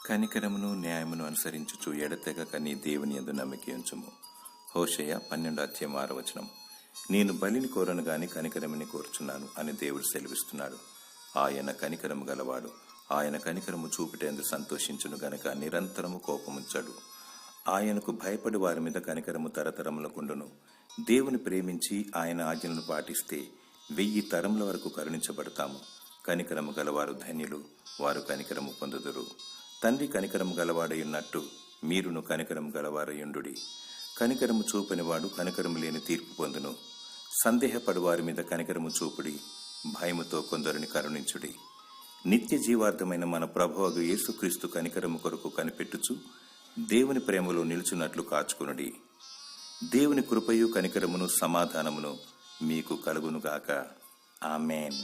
కనికరమును న్యాయమును అనుసరించుచు ఎడతెగక నీ దేవుని యందు నమ్మిక ఉంచుము. హోషేయ 12:6. నేను బలిని కోరను గాని కనికరముని కోరుచున్నాను అని దేవుడు సెలవిస్తున్నాడు. ఆయన కనికరము గలవాడు. ఆయన కనికరము చూపుటేందు సంతోషించును గనక నిరంతరము కోపముంచడు. ఆయనకు భయపడి వారి మీద కనికరము తరతరములకుండును. దేవుని ప్రేమించి ఆయన ఆజ్ఞలను పాటిస్తే 1000 తరముల వరకు కరుణించబడతాము. కనికరము గలవారు ధన్యులు, వారు కనికరము పొందుదురు. తండ్రి కనికరము గలవాడయున్నట్టు మీరును కనికరము గలవారయుండుడి. కనికరము చూపనివాడు కనికరము లేని తీర్పు పొందును. సందేహపడు వారి మీద కనికరము చూపుడి, భయముతో కొందరిని కరుణించుడి. నిత్య జీవార్థమైన మన ప్రభువగు యేసుక్రీస్తు కనికరము కొరకు కనిపెట్టుచు దేవుని ప్రేమలో నిలుచున్నట్లు కాచుకునుడి. దేవుని కృపయు కనికరమును సమాధానమును మీకు కలుగునుగాక. ఆమేన్.